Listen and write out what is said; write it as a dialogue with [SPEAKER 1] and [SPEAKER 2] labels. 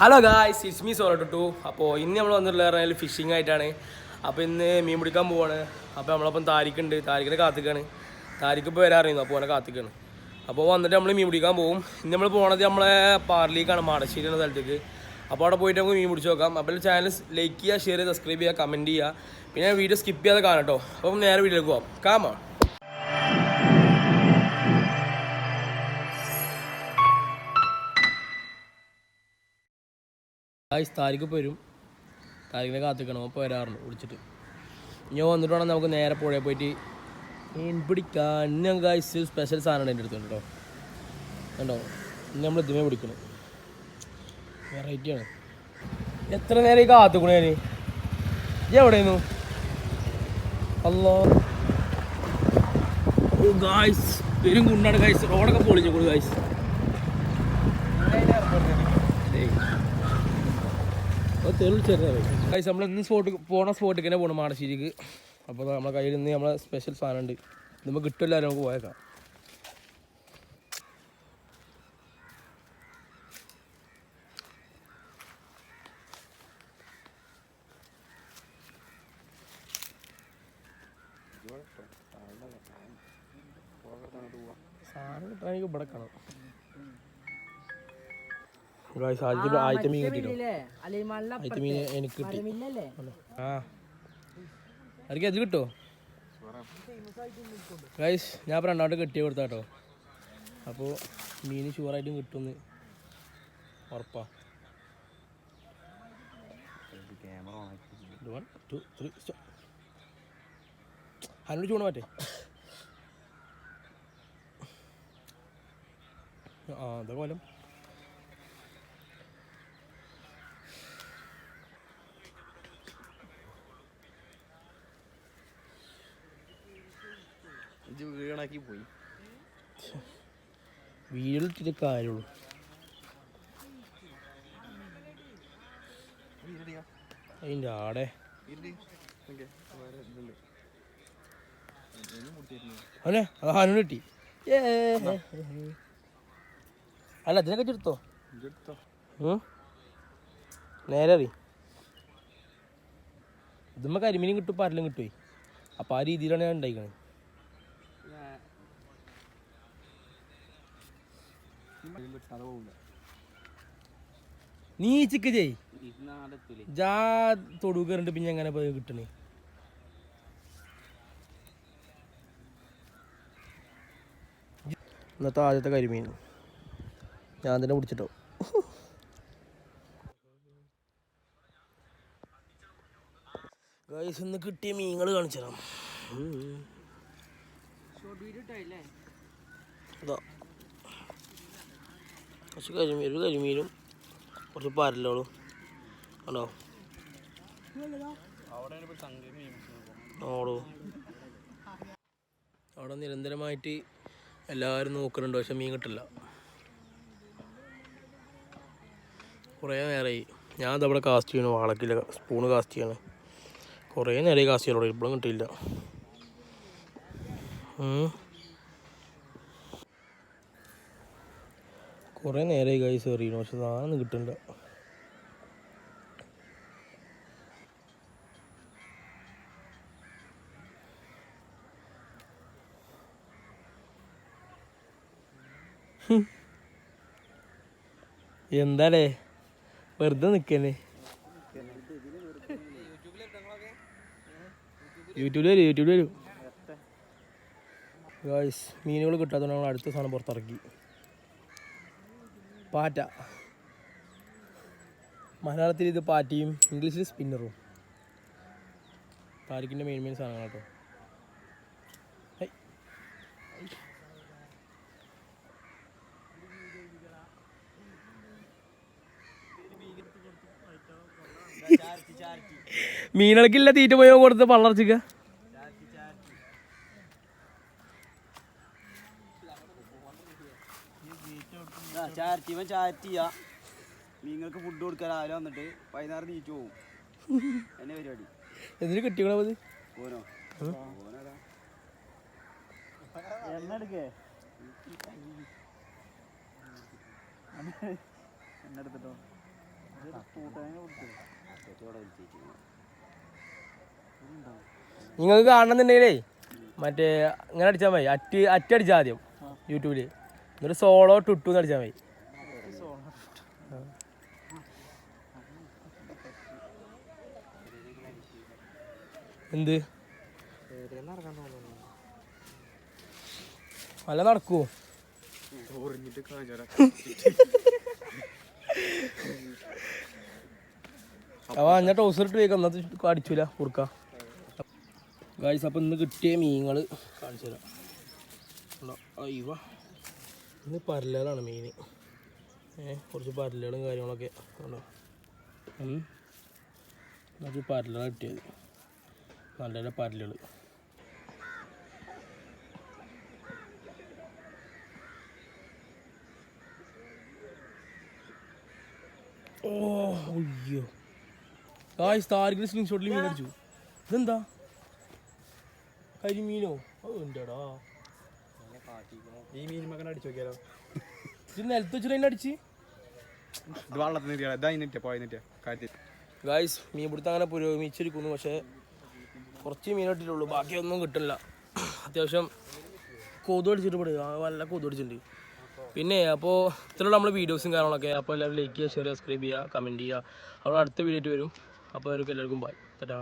[SPEAKER 1] Hello guys, it's me solo two. അപ്പോൾ ഇന്ന് നമ്മൾ വന്നിട്ടുള്ള പറഞ്ഞാൽ ഫിഷിംഗ് ആയിട്ടാണ്. അപ്പോൾ ഇന്ന് മീൻ പിടിക്കാൻ പോവാണ്. അപ്പോൾ നമ്മളപ്പം താരിക്കുണ്ട്, താരിക്കിനെ കാത്തിക്കാണ്. താരിക്ക് ഇപ്പോൾ വരാറിയുന്നു, അപ്പോൾ അവനെ കാത്തിക്കാണ്. അപ്പോൾ വന്നിട്ട് നമ്മൾ മീൻ പിടിക്കാൻ പോകും. ഇന്ന് നമ്മൾ പോകണത് നമ്മളെ പാർലിക്കാണ്, മാടശ്ശേരി എന്ന സ്ഥലത്തേക്ക്. അപ്പോൾ അവിടെ പോയിട്ട് നമുക്ക് മീൻ പിടിച്ച് നോക്കാം. അപ്പോൾ ചാനൽ ലൈക്ക് ചെയ്യുക, ഷെയർ ചെയ്യുക, സബ്സ്ക്രൈബ് ചെയ്യുക, കമൻറ്റ് ചെയ്യുക. പിന്നെ വീഡിയോ സ്കിപ്പ് ചെയ്യാതെ കാണാം കേട്ടോ. അപ്പം നേരെ വീഡിയോയിലേക്ക് പോകാം. കാമോ ഗായ്സ്, താരിക്ക് ഇപ്പോൾ വരും. താരിക്കിനെ കാത്തിക്കണം. അപ്പോൾ വരാറുണ്ട് വിളിച്ചിട്ട്. ഇനി വന്നിട്ട് വേണം നമുക്ക് നേരെ പുഴയിൽ പോയിട്ട് മീൻ പിടിക്കാൻ. ഇന്ന് ഞങ്ങൾക്ക് ഗായ്സ് സ്പെഷ്യൽ സാധനമാണ് എൻ്റെ അടുത്തുണ്ട് കേട്ടോ. കണ്ടോ, ഇന്ന് നമ്മൾ ഇതുമേ പിടിക്കണം. വെറൈറ്റിയാണ്. എത്ര നേരം കാത്തിക്കണേ ഞാൻ. ഇത് എവിടെയായിരുന്നു? അല്ലോ ഗായ്സ്, പെരും കുണ്ടാണ് ഗായ്സ്. റോഡൊക്കെ പൊളിഞ്ഞു ഗായ്സ്. ഗൈസ്, നമ്മൾ ഇന്ന് സ്പോട്ടിൽ തന്നെ പോകണം മാടശ്ശേരിക്ക്. അപ്പോൾ നമ്മളെ കയ്യിൽ നിന്ന് നമ്മളെ സ്പെഷ്യൽ സാധനം ഉണ്ട്. നമുക്ക് കിട്ടില്ല, നമുക്ക് പോയേക്കാം. സാധനം കിട്ടാനെങ്കിൽ ഇവിടെ കാണാം. ആദ്യത്തെ മീൻ കിട്ടിയിട്ടോ. ആദ്യത്തെ മീൻ എനിക്ക് കിട്ടി. ആ എനിക്ക് അത് കിട്ടുമോ ഗൈസ്? ഞാൻ ഇപ്പോൾ രണ്ടാമത്തെ കെട്ടിയ കൊടുത്താ കേട്ടോ. അപ്പോൾ മീൻ ഷുവറായിട്ടും കിട്ടുമെന്ന് ഉറപ്പാ. 1 2 3 അതിനോട് ചൂണ പറ്റേ. ആ അതെ കോലം. വീണാക്കി പോയി. വീടിട്ടിട്ട് കാര്യമുള്ളൂ. അതിൻ്റെ ആടെ അല്ലേ അത് ഹാനു കിട്ടി. അല്ല അതിനൊക്കെ എടുത്തോ, നേരെ അറിയും. ഇതുമ്മ കരിമീനും കിട്ടും, പരലും കിട്ടുമേ. അപ്പം ആ രീതിയിലാണ് ഞാൻ ഉണ്ടായിക്കണത്. നീ ചിക്ക് ചെയ് ജാ തൊടു കയറിട്ട് പിന്നെ എങ്ങനെ കിട്ടണേ. ഇന്നത്തെ ആദ്യത്തെ കരിമീൻ ഞാൻ തന്നെ പിടിച്ചിട്ടോ. ഗൈസ്, ഇന്ന് കിട്ടിയ മീനുകൾ കാണിച്ചു തരാം. ഇതാ കുറച്ച് ഒരു കരിമീനും കുറച്ച് പരലോളും ഉണ്ടോ. ഓടോ അവിടെ നിരന്തരമായിട്ട് എല്ലാവരും നോക്കുന്നുണ്ട്, പക്ഷെ മീൻ കിട്ടില്ല. കുറേ നേരമായി ഞാൻ ഇതവിടെ കാസ്റ്റ് ചെയ്യണം. വാളക്കില്ല, സ്പൂണ് കാസ്റ്റ് ചെയ്യണം. കുറേ നേരമായി കാസ്റ്റ് ചെയ്യണോ, ഇപ്പോഴും കിട്ടിയില്ല. കുറേ നേരമായി ഗൈസ് എറിയണം, പക്ഷെ സാധനം കിട്ടണ്ട. എന്താടേ വെറുതെ നിൽക്കന്നെ. യൂട്യൂബിൽ വരും ഗൈസ്. മീനുകൾ കിട്ടാത്തതുകൊണ്ട് നമ്മൾ അടുത്ത സാധനം പുറത്തിറക്കി. പാറ്റ. മലയാളത്തിൽ ഇത് പാറ്റയും ഇംഗ്ലീഷിൽ സ്പിന്നറും. താരിക്കിൻ്റെ മെയിൻ സാധനങ്ങൾ കേട്ടോ. മീനുകൾക്കില്ല തീറ്റ പോയോ കൊടുത്ത് പള്ളർച്ചിക്ക.
[SPEAKER 2] നിങ്ങൾക്ക് ഫുഡ് കൊടുക്കാൻ രാവിലെ വന്നിട്ട് വൈകുന്നേരം നീച്ചു പോകും. എന്നെ പരിപാടി
[SPEAKER 1] എന്തിനു കിട്ടിയോ അത്?
[SPEAKER 2] ഓനോ എണ്ണ എടുക്കേ എണ്ണ എടുത്തിട്ടോ.
[SPEAKER 1] നിങ്ങൾക്ക് കാണണമെന്നുണ്ടെങ്കിലേ മറ്റേ ഇങ്ങനെ അടിച്ചാൽ മതി, അറ്റടിച്ചാൽ ആദ്യം യൂട്യൂബിൽ, എന്നിട്ട് സോളോ ടുട്ടു എന്ന് അടിച്ചാൽ മതി. എന്ത് അല്ല നടക്കുവോ? അവ ഞാൻ ടൗസർ ഇട്ട് വേക്കാം, അന്നത്തെ അടിച്ചില്ല കുറുക്ക. ഗായ്സ്, അപ്പം ഇന്ന് കിട്ടിയ മീനുകൾ കാണിച്ചു തരാം. അയ്യവ ഇന്ന് പരലുകളാണ് മെയിൻ. കുറച്ച് പരലുകളും കാര്യങ്ങളൊക്കെ ഉണ്ടോ. കുറച്ച് പരലുകൾ കിട്ടിയത്, നല്ല നല്ല പരലുകൾ. ഓ അയ്യോ ഗായ്സ്, താരിഖിന് സ്ക്രീൻഷോട്ടിൽ മീൻ അടിച്ചു. ഇതെന്താ കരിമീനോ? അത് ഉണ്ടടാ.
[SPEAKER 2] ഈ മീൻ മകൻ അടിച്ചു നോക്കിയാലോ?
[SPEAKER 1] ഇത് നിലത്ത് വെച്ചിട്ട് അതിനെ അടിച്ച് ഗായ്സ്. മീൻ പിടുത്തം അങ്ങനെ പുരോഗമിച്ചിരിക്കുന്നു, പക്ഷേ കുറച്ച് മീൻ ഇട്ടിട്ടുള്ളൂ, ബാക്കിയൊന്നും കിട്ടില്ല. അത്യാവശ്യം കൊതു അടിച്ചിട്ട് പെടുക, നല്ല കൊതു അടിച്ചിട്ടുണ്ട്. പിന്നെ അപ്പോൾ ഇത്രയുള്ള നമ്മുടെ വീഡിയോസും കാര്യങ്ങളൊക്കെ. അപ്പോൾ എല്ലാവരും ലൈക്ക് ചെയ്യുക, ഷെയർ ചെയ്യുക, സബ്സ്ക്രൈബ് ചെയ്യുക, കമൻറ്റ് ചെയ്യുക. അവിടെ അടുത്ത വീഡിയോ ആയിട്ട് വരും. അപ്പോൾ അവർക്ക് എല്ലാവർക്കും ബൈ. ടാറ്റാ.